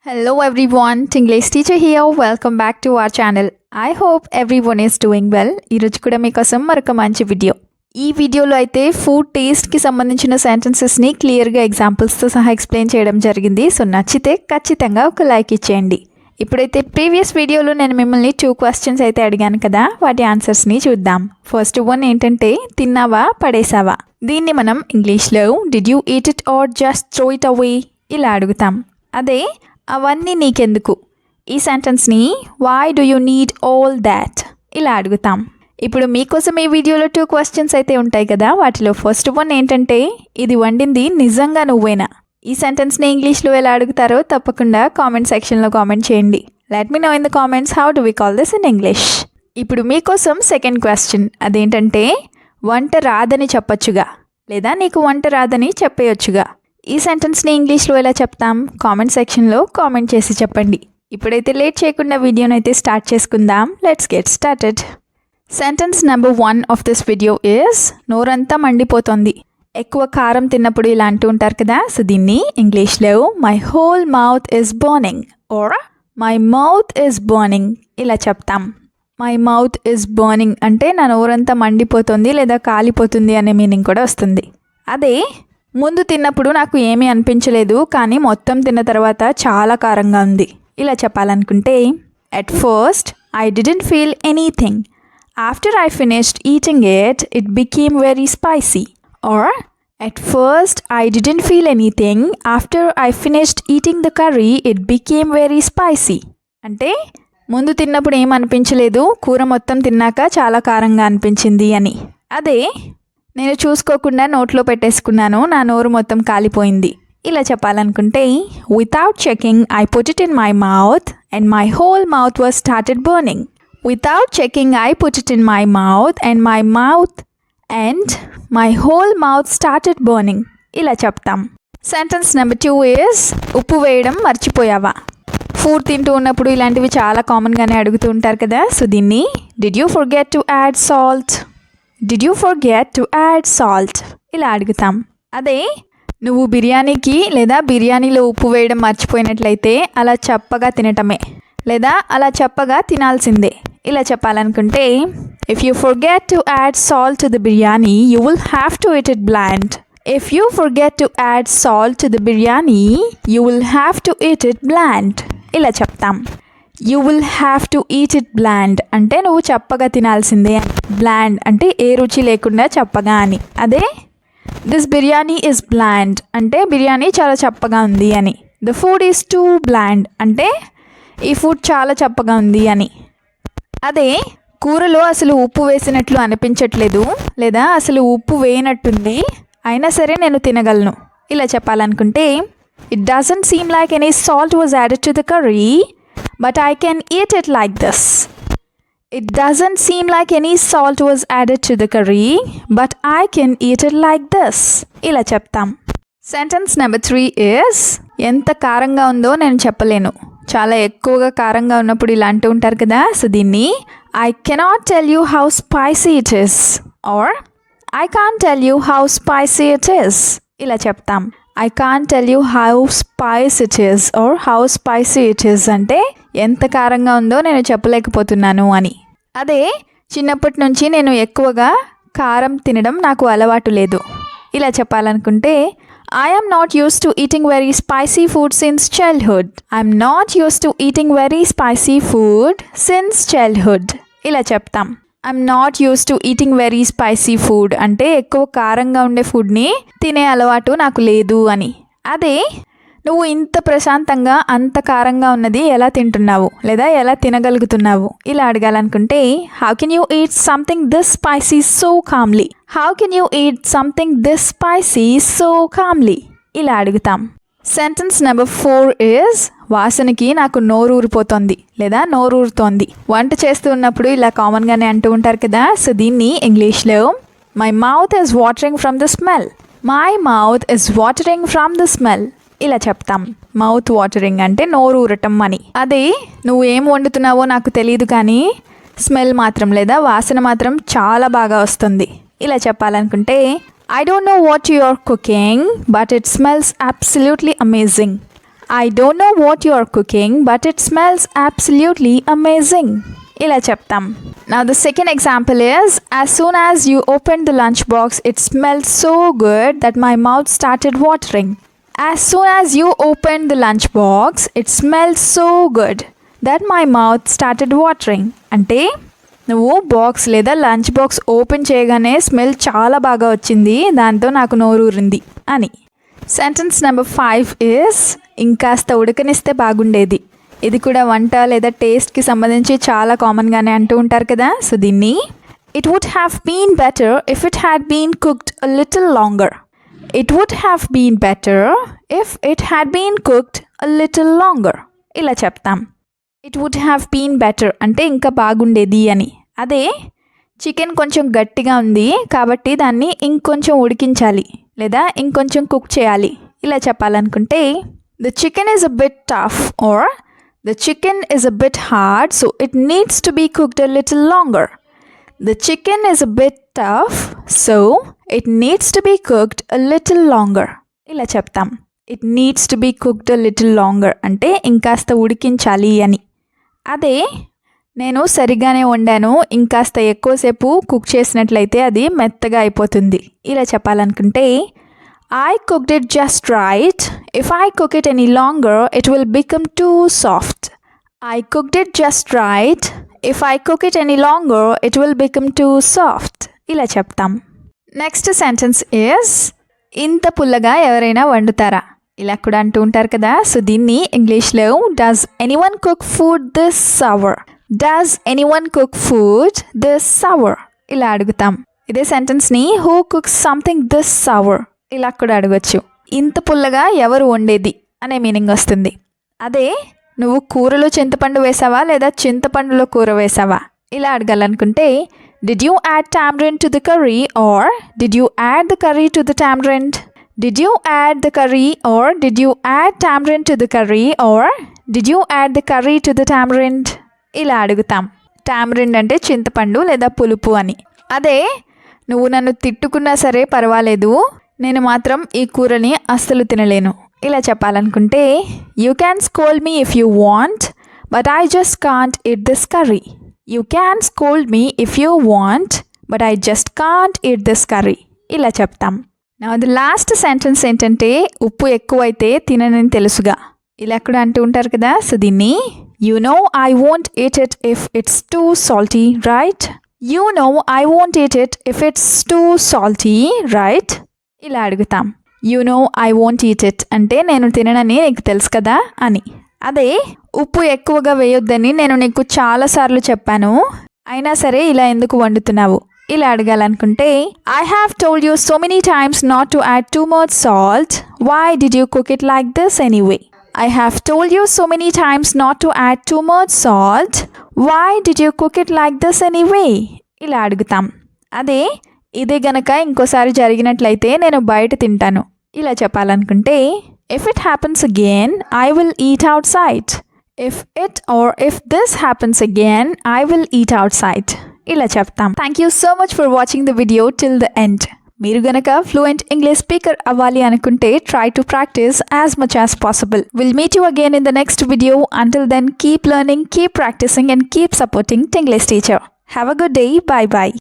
Hello everyone, Tinglish teacher here. Welcome back to our channel. I hope everyone is doing well. ఈరోజు కూడా మీకోసం మరొక మంచి video. ఈ వీడియోలో అయితే ఫుడ్ టేస్ట్కి సంబంధించిన సెంటెన్సెస్ని క్లియర్గా ఎగ్జాంపుల్స్తో సహా ఎక్స్ప్లెయిన్ చేయడం జరిగింది. సో నచ్చితే ఖచ్చితంగా ఒక లైక్ ఇచ్చేయండి. ఇప్పుడైతే ప్రీవియస్ వీడియోలో నేను మిమ్మల్ని 2 క్వశ్చన్స్ అయితే అడిగాను కదా, వాటి ఆన్సర్స్ని చూద్దాం. ఫస్ట్ వన్ ఏంటంటే, తిన్నావా పడేసావా? దీన్ని మనం ఇంగ్లీష్లో did you eat it or just throw it away ఇలా అడుగుతాం. అదే అవన్నీ నీకెందుకు? ఈ సెంటెన్స్ని why do you need all that ఇలా అడుగుతాం. ఇప్పుడు మీకోసం ఈ వీడియోలో 2 క్వశ్చన్స్ అయితే ఉంటాయి కదా, వాటిలో ఫస్ట్ వన్ ఏంటంటే, ఇది వండింది నిజంగా నువ్వేనా? ఈ సెంటెన్స్ని ఇంగ్లీష్లో ఎలా అడుగుతారో తప్పకుండా కామెంట్ సెక్షన్లో కామెంట్ చేయండి. Let me know in the comments how do we call this in English. ఇప్పుడు మీకోసం సెకండ్ క్వశ్చన్, అదేంటంటే, వంట రాదని చెప్పొచ్చుగా, లేదా నీకు వంట రాదని చెప్పేయొచ్చుగా. ఈ సెంటెన్స్ని ఇంగ్లీష్లో ఎలా చెప్తాం? కామెంట్ సెక్షన్లో కామెంట్ చేసి చెప్పండి. ఇప్పుడైతే లేట్ చేయకుండా వీడియోని అయితే స్టార్ట్ చేసుకుందాం. Let's get started. Sentence number 1 of this video is నోరంతా మండిపోతుంది. ఎక్కువ కారం తిన్నప్పుడు ఇలా అంటూ ఉంటారు కదా, సో దీన్ని ఇంగ్లీష్లో my whole mouth is burning or my mouth is burning ఇలా చెప్తాం. మై మౌత్ ఈజ్ బర్నింగ్ అంటే నా నోరంతా మండిపోతుంది లేదా కాలిపోతుంది అనే మీనింగ్ కూడా వస్తుంది. అదే ముందు తిన్నప్పుడు నాకు ఏమీ అనిపించలేదు, కానీ మొత్తం తిన్న తర్వాత చాలా కారంగా ఉంది ఇలా చెప్పాలనుకుంటే, at first I didn't feel anything, after I finished eating it became very spicy. Or at first I didn't feel anything, after I finished eating the curry it became very spicy. అంటే ముందు తిన్నప్పుడు ఏం అనిపించలేదు, కూర మొత్తం తిన్నాక చాలా కారంగా అనిపించింది అని. అదే నేను చూసుకోకుండా నోట్లో పెట్టేసుకున్నాను, నా నోరు మొత్తం కాలిపోయింది ఇలా చెప్పాలనుకుంటే, without checking I put it in my mouth and my whole mouth was started burning. Without checking I put it in my mouth and my whole mouth started burning ఇలా చెప్తాం. సెంటెన్స్ నెంబర్ 2 ఈజ్ ఉప్పు వేయడం మర్చిపోయావా? Food తింటూ ఉన్నప్పుడు ఇలాంటివి చాలా కామన్గానే అడుగుతూ ఉంటారు కదా, సో దీన్ని did you forget to add salt, did you forget to add salt ఇలా అడుగుతాం. అదే నువ్వు బిర్యానీకి లేదా బిర్యానీలో ఉప్పు వేయడం మర్చిపోయినట్లయితే అలా చప్పగా తినటమే, లేదా అలా చప్పగా తినాల్సిందే ఇలా చెప్పాలనుకుంటే, if you forget to add salt to the biryani you will have to eat it bland. If you forget to add salt to the biryani you will have to eat it bland ఇలా చెప్తాం. You will have to eat it bland అంటే నువ్వు చప్పగా తినాల్సిందే, bland అంటే ఏ రుచి లేకుండా చప్పగా అని. అదే దిస్ బిర్యానీ ఈజ్ బ్లాండ్ అంటే బిర్యానీ చాలా చప్పగా ఉంది అని. The food is too bland అంటే ఈ ఫుడ్ చాలా చప్పగా ఉంది అని. అదే కూరలో అసలు ఉప్పు వేసినట్లు అనిపించట్లేదు, లేదా అసలు ఉప్పు వేయనట్టుంది, అయినా సరే నేను తినగలను ఇలా చెప్పాలనుకుంటే, it doesn't seem like any salt was added to the curry but I can eat it like this. It doesn't seem like any salt was added to the curry, but I can eat it like this. ఇలా చెప్తాం. Sentence number 3 is ఎంత కారంగా ఉందో నేను చెప్పలేను. చాలా ఎక్కువగా కారంగా ఉన్నప్పుడు ఇలా అంటూ ఉంటారు కదా, సో దీన్ని I cannot tell you how spicy it is or I can't tell you how spicy it is ఇలా చెప్తాం. I can't tell you how spicy it is or how spicy it is అంటే ఎంత కారంగా ఉందో నేను చెప్పలేకపోతున్నాను అని. అదే చిన్నప్పటి నుంచి నేను ఎక్కువగా కారం తినడం నాకు అలవాటు లేదు ఇలా చెప్పాలనుకుంటే, I am not used to eating very spicy food since childhood. I am not used to eating very spicy food since childhood ఇలా చెప్తాం. I'm not use to eating very spicy food అంటే ఎక్కువ కారంగా ఉండే ఫుడ్ని తినే అలవాటు నాకు లేదు అని. అదే నువ్వు ఇంత ప్రశాంతంగా అంత కారంగా ఉన్నది ఎలా తింటున్నావు లేదా ఎలా తినగలుగుతున్నావు ఇలా అడగాలనుకుంటే, how can you eat something this spicy so calmly, how can you eat something this spicy so calmly ఇలా అడుగుతాం. సెంటెన్స్ నెంబర్ 4 ఈజ్ వాసనకి నాకు నోరు ఊరిపోతుంది లేదా నోరు ఊరుతోంది. వంట చేస్తూ ఉన్నప్పుడు ఇలా కామన్గానే అంటూ ఉంటారు కదా, సో దీన్ని ఇంగ్లీష్లో my mouth is watering from the smell, my mouth is watering from the smell ఇలా చెప్తాం. మౌత్ వాటరింగ్ అంటే నోరు ఊరటం అని. అదే నువ్వు ఏం వండుతున్నావో నాకు తెలియదు, కానీ స్మెల్ మాత్రం లేదా వాసన మాత్రం చాలా బాగా వస్తుంది ఇలా చెప్పాలనుకుంటే, I don't know what you are cooking, but it smells absolutely amazing. I don't know what you are cooking, but it smells absolutely amazing. ఇలా చెప్తాం. Now the second example is, as soon as you opened the lunchbox, it smelled so good that my mouth started watering. As soon as you opened the lunchbox, it smelled so good that my mouth started watering. అంటే నువ్వు box లేదా lunch box open చేయగానే smell చాలా బాగా వచ్చింది, దాంతో నాకు నోరూరింది అని. సెంటెన్స్ నెంబర్ 5 is, ఇంకాస్త ఉడకనిస్తే బాగుండేది. ఇది కూడా వంట లేదా టేస్ట్కి సంబంధించి చాలా కామన్గానే అంటూ ఉంటారు కదా. సో దీన్ని it would have been better if it had been cooked a little longer. It would have been better if it had been cooked a little longer. ఇలా చెప్తాం. It would have been better అంటే ఇంకా బాగుండేది అని. అదే chicken కొంచెం గట్టిగా ఉంది కాబట్టి దాన్ని ఇంకొంచెం ఉడికించాలి లేదా ఇంకొంచెం కుక్ చేయాలి. ఇలా చెప్పాలనుకుంటే the chicken is a bit tough or the chicken is a bit hard so it needs to be cooked a little longer. The chicken is a bit tough so it needs to be cooked a little longer. ఇలా చెప్తాం. It needs to be cooked a little longer అంటే ఇంకాస్త ఉడికించాలి అని. అదే నేను సరిగ్గానే వండాను, ఇంకాస్త ఎక్కువసేపు కుక్ చేసినట్లయితే అది మెత్తగా అయిపోతుంది. ఇలా చెప్పాలనుకుంటే I cooked it just right. If I cook it any longer, it will become too soft. I cooked it just right. If I cook it any longer, it will become too soft. ఇలా చెప్తాం. Next sentence is, ఇంత పుల్లగా ఎవరైనా వండుతారా? ఇలా కూడా అంటూ ఉంటారు కదా. సో దీన్ని ఇంగ్లీష్లో does anyone cook food this sour. Does anyone cook food this sour ఇలా అడుగుతాం. ఇదే సెంటెన్స్ని who cooks something this sour ఇలా కూడా అడగచ్చు. ఇంత పుల్లగా ఎవరు వండేది అనే మీనింగ్ వస్తుంది. అదే నువ్వు కూరలో చింతపండు వేసావా లేదా చింతపండులో కూర వేసావా ఇలా అడగాలనుకుంటే did you add tamarind to the curry or did you add the curry to the tamarind. Did you add the curry or did you add tamarind to the curry or did you add the curry to the tamarind ఇలా అడుగుతాం. Tamarind అంటే చింతపండు లేదా పులుపు అని. అదే నువ్వు నన్ను తిట్టుకున్నా సరే పర్వాలేదు, నేను మాత్రం ఈ కూరని అస్సలు తినలేను ఇలా చెప్పాలనుకుంటే you can scold me if you want but I just can't eat this curry. You can scold me if you want but I just can't eat this curry ఇలా చెప్తాం. నా ది లాస్ట్ సెంటెన్స్ ఏంటంటే ఉప్పు ఎక్కువైతే తిననని తెలుసుగా ఇలా కూడా అంటూ ఉంటారు కదా. సో దీన్ని you know I won't eat it if it's too salty right. You know I won't eat it if it's too salty right ఇలా అడుగుతాం. You know I won't eat it అంటే నేను తిననని నీకు తెలుసు కదా అని. అదే ఉప్పు ఎక్కువగా వేయొద్దని నేను నీకు చాలాసార్లు చెప్పాను, అయినా సరే ఇలా ఎందుకు వండుతున్నావు ఇలా అడగాలనుకుంటే I have told you so many times not to add too much salt, why did you cook it like this anyway. I have told you so many times not to add too much salt. Why did you cook it like this anyway? ఇలా అడుగుతాం. అదే ఇదే గనక ఇంకోసారి జరిగినట్లయితే నేను బయట తింటాను ఇలా చెప్పాలనుకుంటే if it happens again, I will eat outside. If it or if this happens again, I will eat outside. ఇలా చెప్తాం. Thank you so much for watching the video till the end. మీరు గనక ఫ్లూయెంట్ ఇంగ్లీష్ స్పీకర్ అవ్వాలి అనుకుంటే try to practice as much as possible. We'll meet you again in the next video. Until then, keep learning, keep practicing and keep supporting Tinglish Teacher. Have a good day. Bye bye.